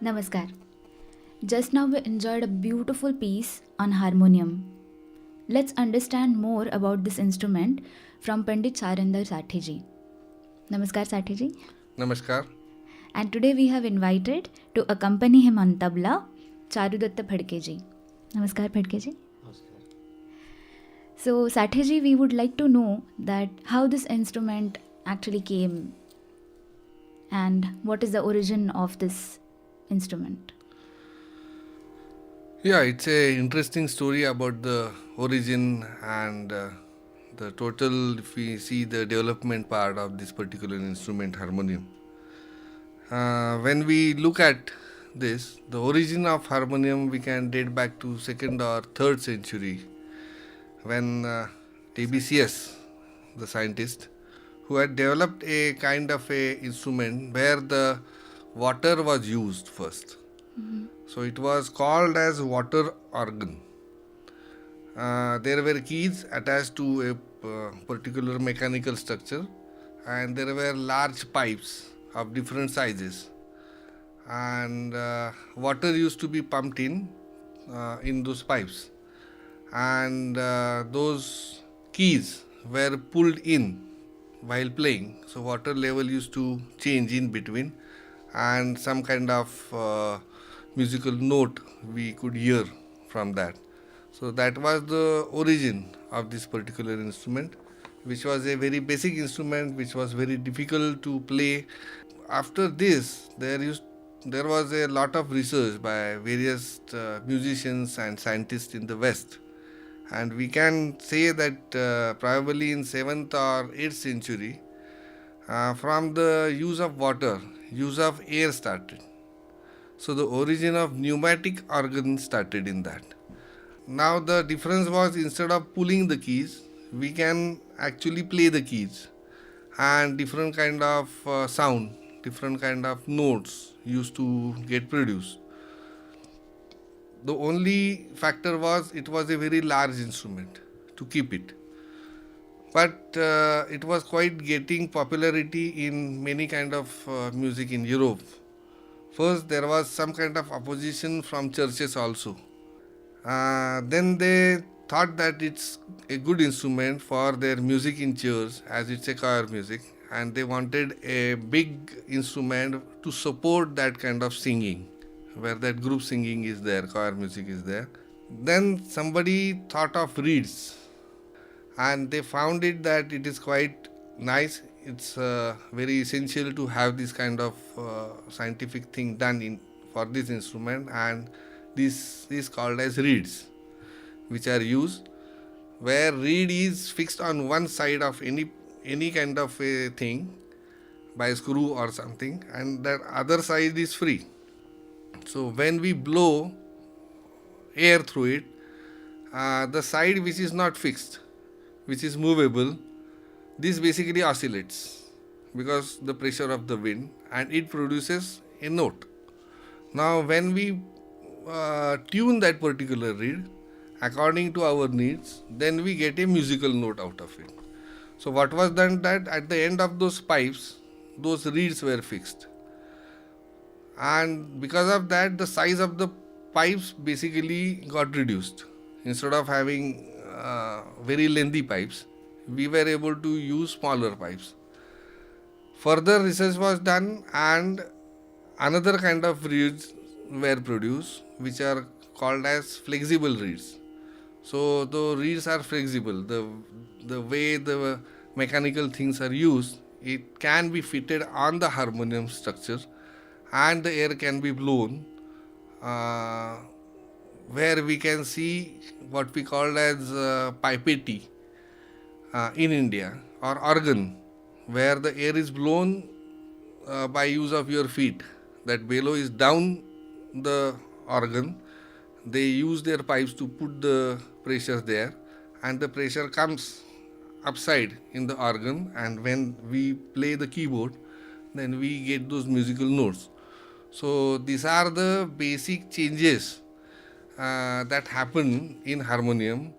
Namaskar. Just now we enjoyed a beautiful piece on harmonium. Let's understand more about this instrument from Pandit Charinder Sathiji. Namaskar Sathiji. Namaskar. And today we have invited to accompany him on tabla Charudatta Phadkeji. Namaskar Phadkeji. Namaskar. So Sathiji, we would like to know that how this instrument actually came and what is the origin of this instrument. Yeah, it's a interesting story about the origin and the total, if we see the development part of this particular instrument, harmonium. When we look at this, the origin of harmonium we can date back to 2nd or 3rd century when TBCS, the scientist, who had developed a kind of a instrument where the water was used first. So it was called as water organ. There were keys attached to a particular mechanical structure, and there were large pipes of different sizes, and water used to be pumped in those pipes, and those keys were pulled in while playing, so water level used to change in between, and some kind of musical note we could hear from that. So that was the origin of this particular instrument, which was a very basic instrument, which was very difficult to play. After this, there was a lot of research by various musicians and scientists in the West, and we can say that probably in 7th or 8th century, from the use of water, use of air started. So the origin of pneumatic organ started in that. Now the difference was, instead of pulling the keys, we can actually play the keys. and different kind of sound, different kind of notes used to get produced. The only factor was it was a very large instrument to keep it, but it was quite getting popularity in many kind of music in Europe. First there was some kind of opposition from churches also. Then they thought that it's a good instrument for their music in church, as it's a choir music, and they wanted a big instrument to support that kind of singing, where that group singing is there, choir music is there. Then somebody thought of reeds, and they found it that it is quite nice. It's very essential to have this kind of scientific thing done in for this instrument, and this is called as reeds, which are used, where reed is fixed on one side of any kind of a thing by a screw or something, and that other side is free. So when we blow air through it, the side which is not fixed, which is movable, this basically oscillates because the pressure of the wind, and it produces a note. Now when we tune that particular reed according to our needs, then we get a musical note out of it. So what was done, that at the end of those pipes, those reeds were fixed, and because of that the size of the pipes basically got reduced. Instead of having very lengthy pipes, we were able to use smaller pipes. Further research was done, and another kind of reeds were produced, which are called as flexible reeds. So the reeds are flexible. The way the mechanical things are used, it can be fitted on the harmonium structure, and the air can be blown, where we can see what we call as pipette in India, or organ, where the air is blown by use of your feet. That bellow is down the organ. They use their pipes to put the pressure there, and the pressure comes upside in the organ, and when we play the keyboard, then we get those musical notes. So these are the basic changes that happen in harmonium,